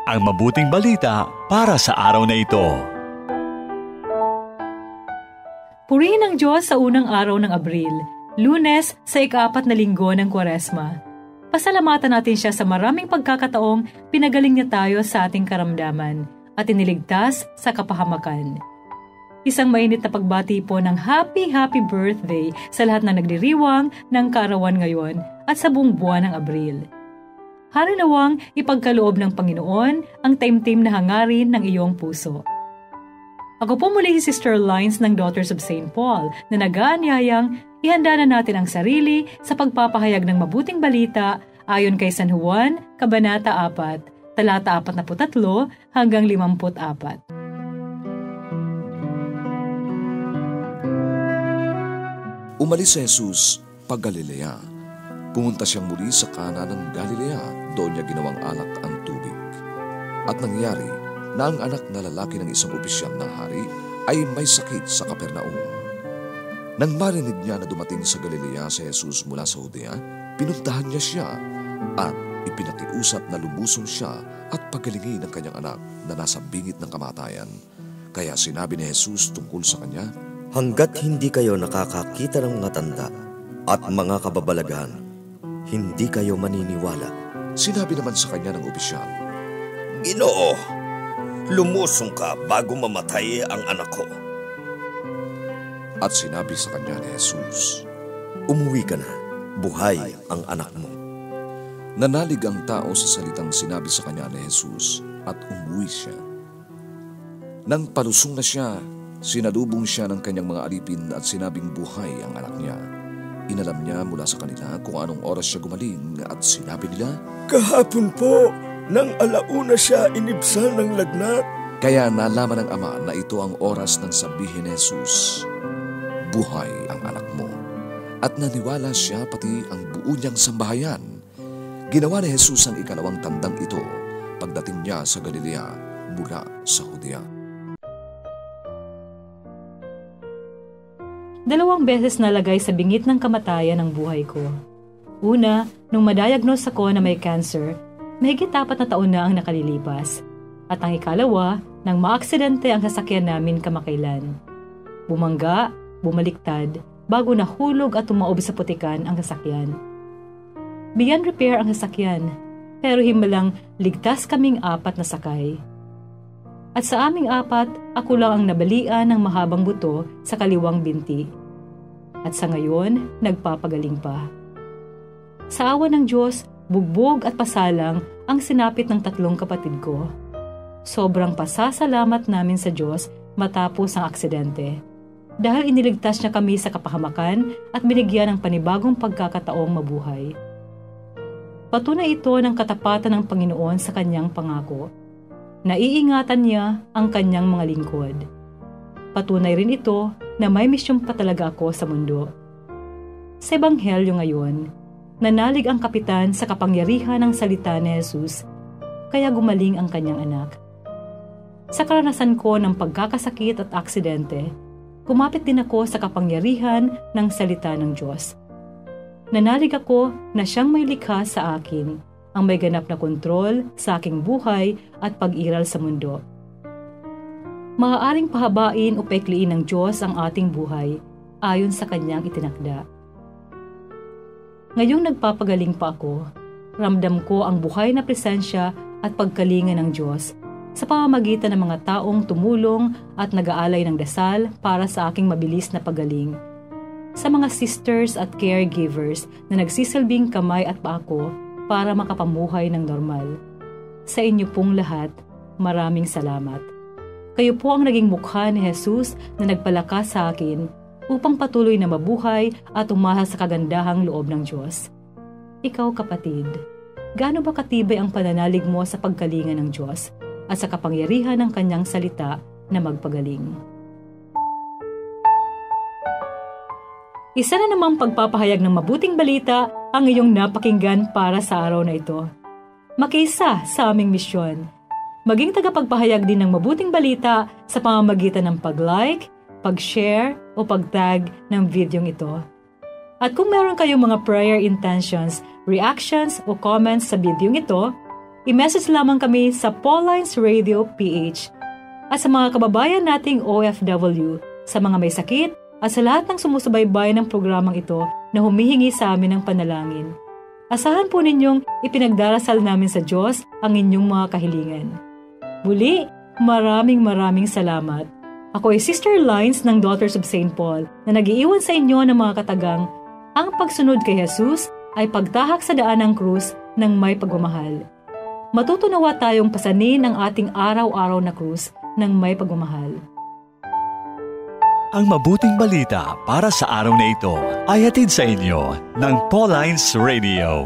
ang mabuting balita para sa araw na ito. Purihin ang Diyos sa unang araw ng Abril, Lunes sa ika-4 na linggo ng Kwaresma. Pasalamatan natin siya sa maraming pagkakataong pinagaling niya tayo sa ating karamdaman at iniligtas sa kapahamakan. Isang mainit na pagbati po ng happy birthday sa lahat na nagdiriwang ng kaarawan ngayon at sa buong buwan ng Abril. Hari nawang ipagkaloob ng Panginoon ang taimtim na hangarin ng iyong puso. Ako po muli si Sister Lines ng Daughters of St. Paul na nag-aanyayang ihanda na natin ang sarili sa pagpapahayag ng mabuting balita ayon kay San Juan, Kabanata 4, talata 43 hanggang 54. Umalis si Jesus pag Galilea. Pumunta siyang muli sa Kana ng Galilea, doon niya ginawang alak ang tubig. At nangyari na ang anak na lalaki ng isang opisyal ng hari ay may sakit sa Kapernaum. Nang marinig niya na dumating sa Galilea si Jesus mula sa Judea, pinuntahan niya siya at ipinakiusap na lumusong siya at pagalingin ang kanyang anak na nasa bingit ng kamatayan. Kaya sinabi ni Jesus tungkol sa kanya, hanggat hindi kayo nakakakita ng mga tanda at mga kababalaghan, hindi kayo maniniwala. Sinabi naman sa kanya ng opisyal, Ginoo, lumusong ka bago mamatay ang anak ko. At sinabi sa kanya ni Jesus, umuwi ka na, buhay ang anak mo. Nanalig ang tao sa salitang sinabi sa kanya ni Jesus at umuwi siya. Nang palusong na siya, sinalubong siya ng kanyang mga alipin at sinabing buhay ang anak niya. Inalam niya mula sa kanila kung anong oras siya gumaling at sinabi nila, kahapon po, nang alauna siya inibsal ng lagnat. Kaya nalaman ng ama na ito ang oras ng sabihin ni Jesus, buhay ang anak mo. At naniwala siya pati ang buo niyang sambahayan. Ginawa ni Jesus ang ikalawang tandang ito pagdating niya sa Galilea mula sa Judea. 2 beses nalagay sa bingit ng kamatayan ang buhay ko. Una, nung madiagnose ako na may cancer, mahigit 4 na taon na ang nakalilipas. At ang ikalawa, nang maaksidente ang sasakyan namin kamakailan. Bumangga, bumaliktad, bago nahulog at tumaob sa putikan ang sasakyan. Beyond repair ang sasakyan, pero himmalang ligtas kaming 4 na sakay. At sa aming 4, ako lang ang nabalian ng mahabang buto sa kaliwang binti. At sa ngayon, nagpapagaling pa. Sa awa ng Diyos, bugbog at pasalang ang sinapit ng 3 kapatid ko. Sobrang pasasalamat namin sa Diyos matapos ang aksidente. Dahil iniligtas niya kami sa kapahamakan at binigyan ng panibagong pagkakataong mabuhay. Patunay ito ng katapatan ng Panginoon sa kanyang pangako. Naiingatan niya ang kanyang mga lingkod. Patunay rin ito na may misyon pa talaga ako sa mundo. Sa Ebanghelyo ngayon, nanalig ang kapitan sa kapangyarihan ng salita ni Jesus, kaya gumaling ang kanyang anak. Sa karanasan ko ng pagkakasakit at aksidente, kumapit din ako sa kapangyarihan ng salita ng Diyos. Nanalig ako na siyang may likha sa akin, ang may ganap na kontrol sa aking buhay at pag-iral sa mundo. Maaaring pahabain o paikliin ng Diyos ang ating buhay ayon sa kanyang itinakda. Ngayong nagpapagaling pa ako, ramdam ko ang buhay na presensya at pagkalinga ng Diyos sa pamamagitan ng mga taong tumulong at nag-aalay ng dasal para sa aking mabilis na pagaling. Sa mga sisters at caregivers na nagsisilbing kamay at paa ko para makapamuhay ng normal. Sa inyo pong lahat, maraming salamat. Kayo po ang naging mukha ni Jesus na nagpalakas sa akin upang patuloy na mabuhay at umasa sa kagandahang loob ng Diyos. Ikaw kapatid, gaano ba katibay ang pananalig mo sa pagkalinga ng Diyos at sa kapangyarihan ng kanyang salita na magpagaling? Isa na namang pagpapahayag ng mabuting balita ang iyong napakinggan para sa araw na ito. Makiisa sa aming misyon. Maging tagapagpahayag din ng mabuting balita sa pamamagitan ng pag-like, pag-share o pag-tag ng videong ito. At kung meron kayong mga prayer intentions, reactions o comments sa videong ito, i-message lamang kami sa Pauline's Radio PH. At sa mga kababayan nating OFW, sa mga may sakit, at sa lahat ng sumusubaybay ng programang ito na humihingi sa amin ng panalangin. Asahan po ninyong ipinagdarasal namin sa Diyos ang inyong mga kahilingan. Muli, maraming salamat. Ako ay Sister Lines ng Daughters of St. Paul na nag-iiwan sa inyo ng mga katagang, ang pagsunod kay Jesus ay pagtahak sa daan ng krus ng may pagmamahal. Matutunawa tayong pasanin ang ating araw-araw na krus ng may pagmamahal. Ang mabuting balita para sa araw na ito ay hatid sa inyo ng Pauline's Radio.